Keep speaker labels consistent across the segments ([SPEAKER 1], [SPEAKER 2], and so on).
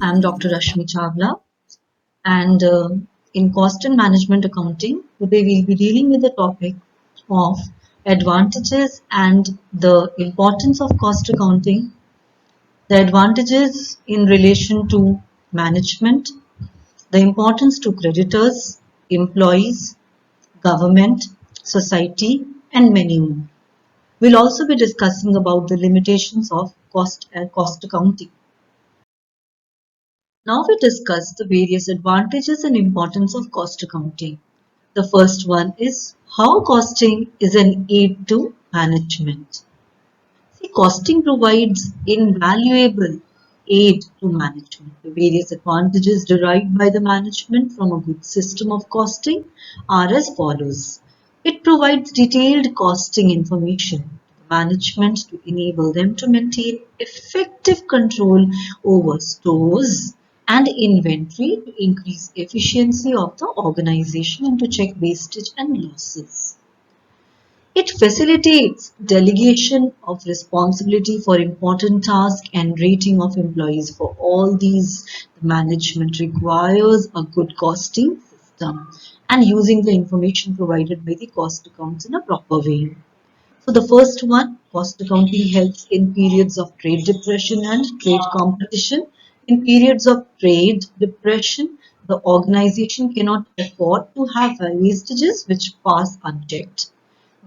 [SPEAKER 1] I'm Dr. Rashmi Chawla, and in cost and management accounting, today we'll be dealing with the topic of advantages and the importance of cost accounting, the advantages in relation to management, the importance to creditors, employees, government, society, and many more. We'll also be discussing about the limitations of cost accounting. Now we discuss the various advantages and importance of cost accounting. The first one is how costing is an aid to management. See, costing provides invaluable aid to management. The various advantages derived by the management from a good system of costing are as follows. It provides detailed costing information to the management to enable them to maintain effective control over stores and inventory to increase efficiency of the organization and to check wastage and losses. It facilitates delegation of responsibility for important tasks and rating of employees. For all these, the management requires a good costing system and using the information provided by the cost accounts in a proper way. So the first one, cost accounting helps in periods of trade depression and trade competition. In periods of trade depression, the organization cannot afford to have wastages which pass unchecked.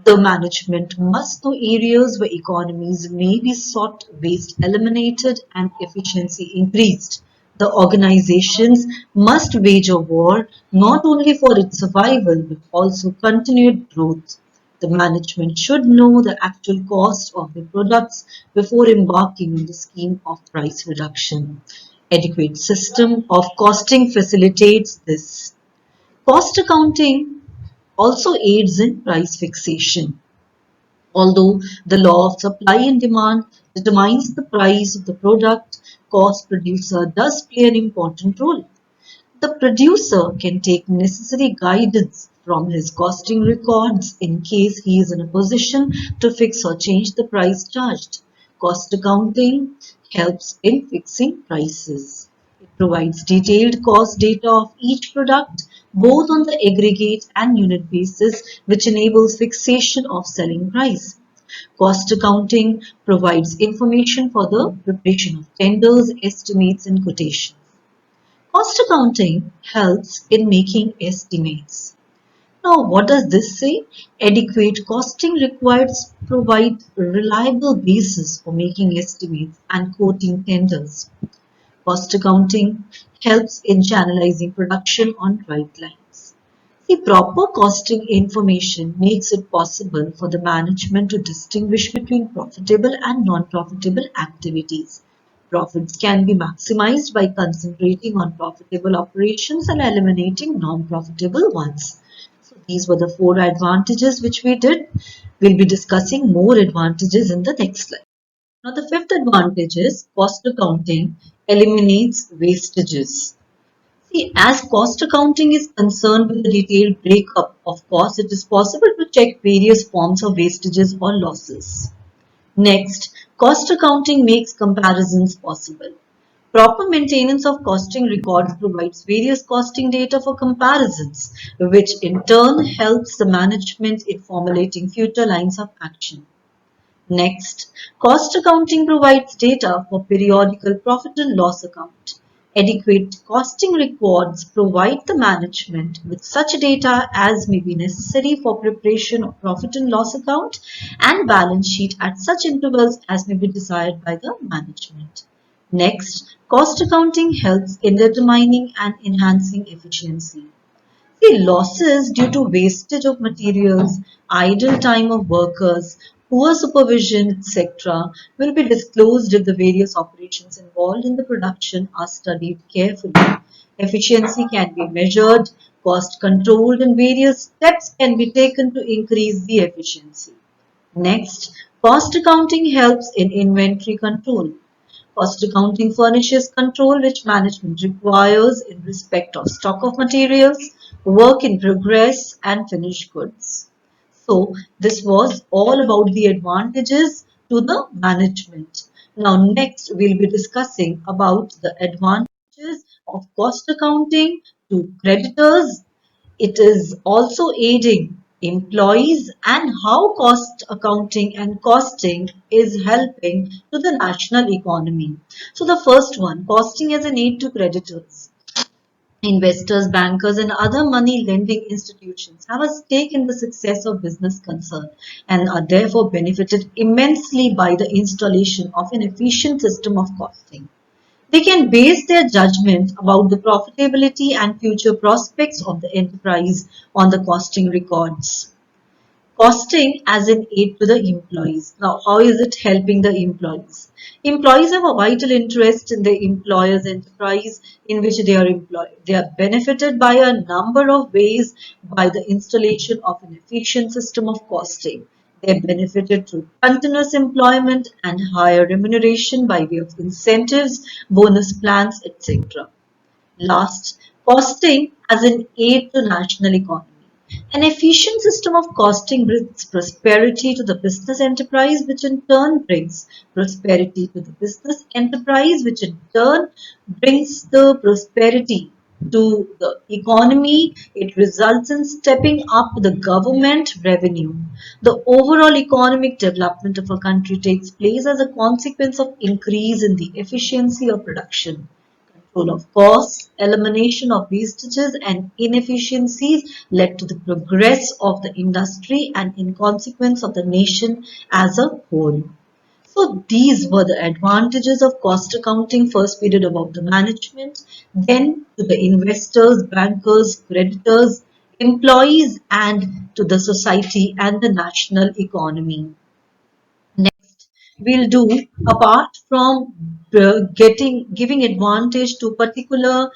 [SPEAKER 1] The management must know areas where economies may be sought, waste eliminated, and efficiency increased. The organizations must wage a war not only for its survival but also continued growth. The management should know the actual cost of the products before embarking on the scheme of price reduction. Adequate system of costing facilitates this. Cost accounting also aids in price fixation. Although the law of supply and demand determines the price of the product, cost producer does play an important role. The producer can take necessary guidance from his costing records in case he is in a position to fix or change the price charged. Cost accounting helps in fixing prices. It provides detailed cost data of each product, both on the aggregate and unit basis, which enables fixation of selling price. Cost accounting provides information for the preparation of tenders, estimates, and quotations. Cost accounting helps in making estimates. Now, what does this say? Adequate costing requires provide reliable basis for making estimates and quoting tenders. Cost accounting helps in channelizing production on right lines. The proper costing information makes it possible for the management to distinguish between profitable and non-profitable activities. Profits can be maximized by concentrating on profitable operations and eliminating non-profitable ones. So these were the four advantages which we did. We'll be discussing more advantages in the next slide. Now the fifth advantage is cost accounting eliminates wastages. See, as cost accounting is concerned with the detailed breakup of costs, it is possible to check various forms of wastages or losses. Next, cost accounting makes comparisons possible. Proper maintenance of costing records provides various costing data for comparisons, which in turn helps the management in formulating future lines of action. Next, cost accounting provides data for periodical profit and loss account. Adequate costing records provide the management with such data as may be necessary for preparation of profit and loss account and balance sheet at such intervals as may be desired by the management. Next, cost accounting helps in determining and enhancing efficiency. See, losses due to wastage of materials, idle time of workers, poor supervision, etc., will be disclosed if the various operations involved in the production are studied carefully. Efficiency can be measured, cost controlled, and various steps can be taken to increase the efficiency. Next, cost accounting helps in inventory control. Cost accounting furnishes control which management requires in respect of stock of materials, work in progress, and finished goods. So, this was all about the advantages to the management. Now, next we'll be discussing about the advantages of cost accounting to creditors. It is also aiding employees and how cost accounting and costing is helping to the national economy. So the first one, costing as an aid to creditors. Investors, bankers, and other money lending institutions have a stake in the success of business concern and are therefore benefited immensely by the installation of an efficient system of costing. They can base their judgment about the profitability and future prospects of the enterprise on the costing records. Costing as an aid to the employees. Now, how is it helping the employees? Employees have a vital interest in the employer's enterprise in which they are employed. They are benefited by a number of ways by the installation of an efficient system of costing. They are benefited through continuous employment and higher remuneration by way of incentives, bonus plans, etc. Last, costing as an aid to national economy. An efficient system of costing brings prosperity to the business enterprise, which in turn brings prosperity to the business enterprise, which in turn brings the prosperity to the economy. It results in stepping up the government revenue. The overall economic development of a country takes place as a consequence of increase in the efficiency of production, control of costs, elimination of wastages and inefficiencies led to the progress of the industry and in consequence of the nation as a whole. So these were the advantages of cost accounting. First we did about the management, then to the investors, bankers, creditors, employees and to the society and the national economy. Next, we'll do, apart from giving advantage to particular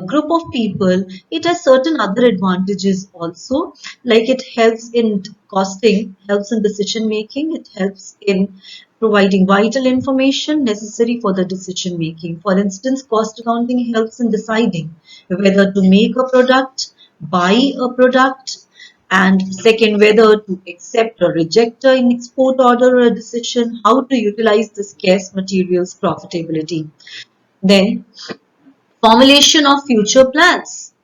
[SPEAKER 1] group of people, it has certain other advantages also. Like it helps in costing, helps in decision making, it helps in providing vital information necessary for the decision making. For instance, cost accounting helps in deciding whether to make a product, buy a product, and second, whether to accept or reject an export order or a decision, how to utilize the scarce materials profitability. Then, formulation of future plans.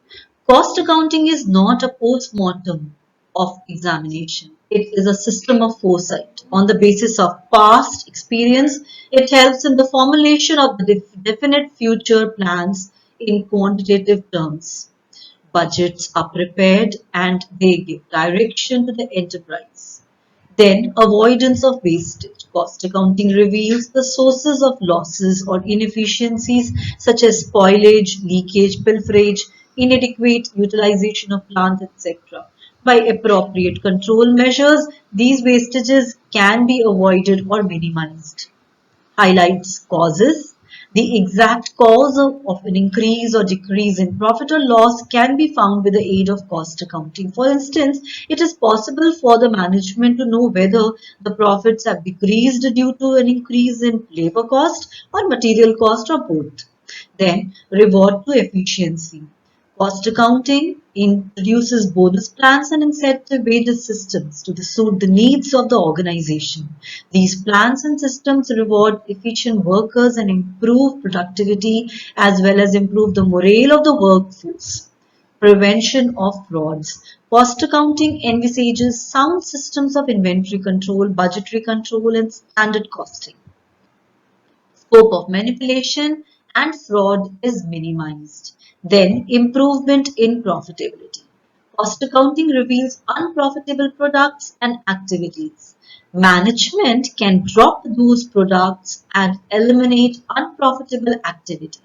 [SPEAKER 1] Cost accounting is not a post-mortem of examination. It is a system of foresight. On the basis of past experience, it helps in the formulation of the definite future plans in quantitative terms. Budgets are prepared and they give direction to the enterprise. Then, avoidance of wastage. Cost accounting reveals the sources of losses or inefficiencies such as spoilage, leakage, pilferage, inadequate utilization of plant, etc. By appropriate control measures, these wastages can be avoided or minimized. Highlights causes. The exact cause of an increase or decrease in profit or loss can be found with the aid of cost accounting. For instance, it is possible for the management to know whether the profits have decreased due to an increase in labor cost or material cost or both. Then, reward to efficiency. Cost accounting introduces bonus plans and incentive wages systems to suit the needs of the organization. These plans and systems reward efficient workers and improve productivity as well as improve the morale of the workforce. Prevention of frauds. Cost accounting envisages sound systems of inventory control, budgetary control, and standard costing. Scope of manipulation and fraud is minimized. Then, improvement in profitability. Cost accounting reveals unprofitable products and activities. Management can drop those products and eliminate unprofitable activities.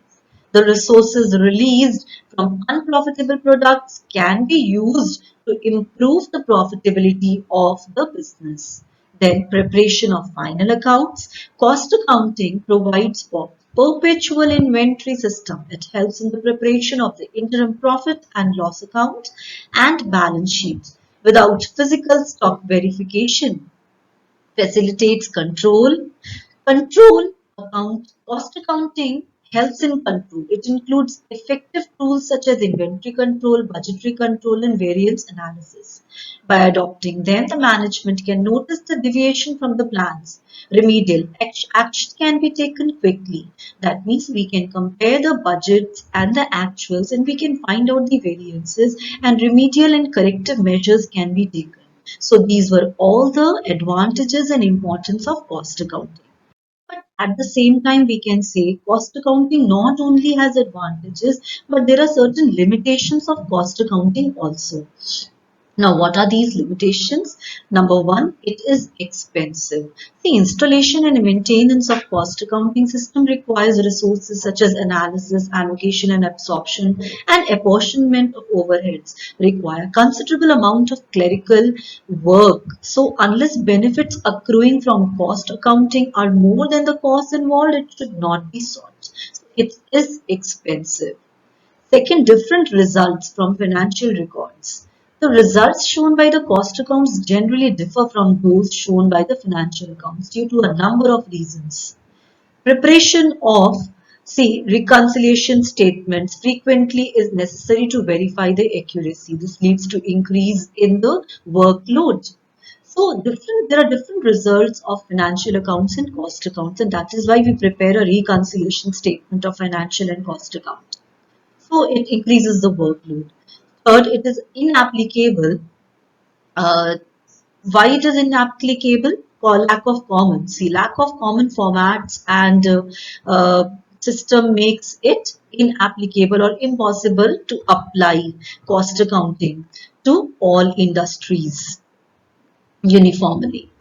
[SPEAKER 1] The resources released from unprofitable products can be used to improve the profitability of the business. Then preparation of final accounts. Cost accounting provides for perpetual inventory system. It helps in the preparation of the interim profit and loss account and balance sheets. Without physical stock verification, facilitates control. Control account cost accounting helps in control. It includes effective tools such as inventory control, budgetary control, and variance analysis. By adopting them, the management can notice the deviation from the plans. Remedial action can be taken quickly. That means we can compare the budgets and the actuals and we can find out the variances, and remedial and corrective measures can be taken. So these were all the advantages and importance of cost accounting. But at the same time, we can say cost accounting not only has advantages, but there are certain limitations of cost accounting also. Now, what are these limitations? Number one, it is expensive. The installation and maintenance of cost accounting system requires resources such as analysis, allocation and absorption, and apportionment of overheads require considerable amount of clerical work. So, unless benefits accruing from cost accounting are more than the costs involved, it should not be sought. So, it is expensive. Second, different results from financial records. The results shown by the cost accounts generally differ from those shown by the financial accounts due to a number of reasons. Preparation of, see, reconciliation statements frequently is necessary to verify the accuracy. This leads to increase in the workload. So there are different results of financial accounts and cost accounts, and that is why we prepare a reconciliation statement of financial and cost account. So it increases the workload. Third, it is inapplicable. Uh, why it is inapplicable? Lack of common. See, lack of common formats and system makes it inapplicable or impossible to apply cost accounting to all industries uniformly.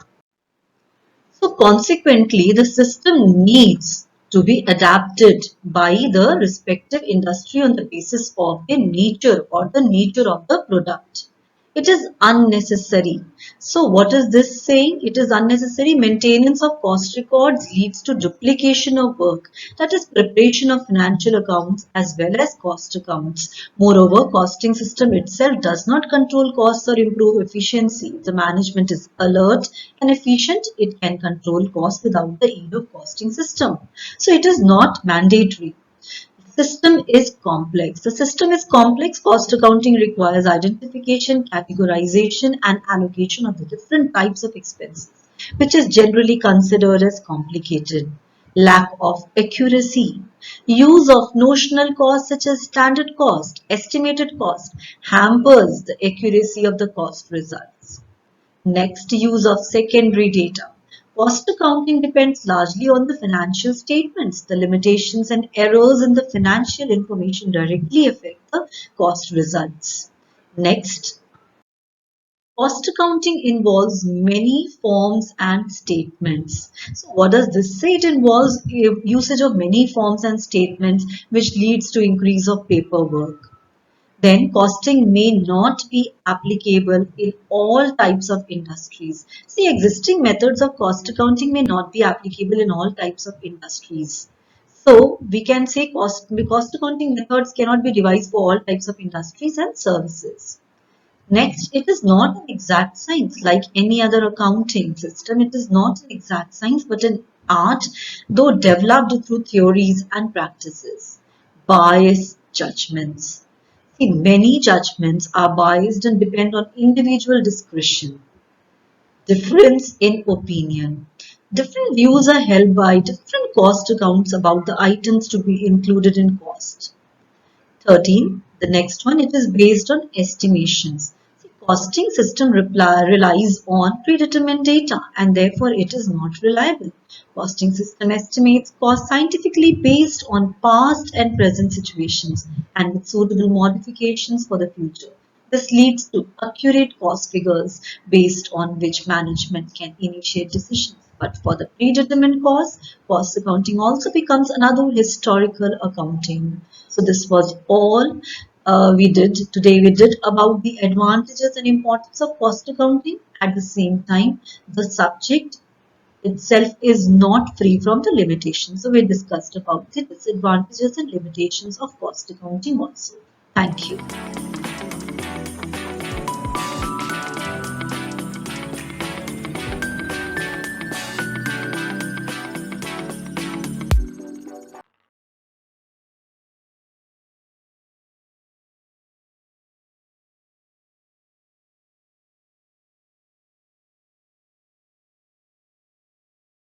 [SPEAKER 1] So consequently, the system needs to be adapted by the respective industry on the basis of the nature or the nature of the product. It is unnecessary. So what is this saying? It is unnecessary. Maintenance of cost records leads to duplication of work, that is preparation of financial accounts as well as cost accounts. Moreover, costing system itself does not control costs or improve efficiency. The management is alert and efficient. It can control costs without the aid of costing system. So it is not mandatory. System is complex. The system is complex. Cost accounting requires identification, categorization, and allocation of the different types of expenses, which is generally considered as complicated. Lack of accuracy. Use of notional cost such as standard cost, estimated cost hampers the accuracy of the cost results. Next, use of secondary data. Cost accounting depends largely on the financial statements. The limitations and errors in the financial information directly affect the cost results. Next, cost accounting involves many forms and statements. So what does this say? It involves usage of many forms and statements, which leads to increase of paperwork. Then costing may not be applicable in all types of industries. See, existing methods of cost accounting may not be applicable in all types of industries. So we can say cost accounting methods cannot be devised for all types of industries and services. Next, it is not an exact science like any other accounting system. It is not an exact science but an art, though developed through theories and practices. Bias judgments. See, many judgments are biased and depend on individual discretion. Difference in opinion. Different views are held by different cost accounts about the items to be included in cost. 13. The next one, it is based on estimations. The costing system relies on predetermined data and therefore it is not reliable. Costing system estimates cost scientifically based on past and present situations and with suitable modifications for the future. This leads to accurate cost figures based on which management can initiate decisions. But for the predetermined cost accounting also becomes another historical accounting. So this was all we did today. We did about the advantages and importance of cost accounting. At the same time, the subject itself is not free from the limitations. So we discussed about the disadvantages and limitations of cost accounting also. Thank you.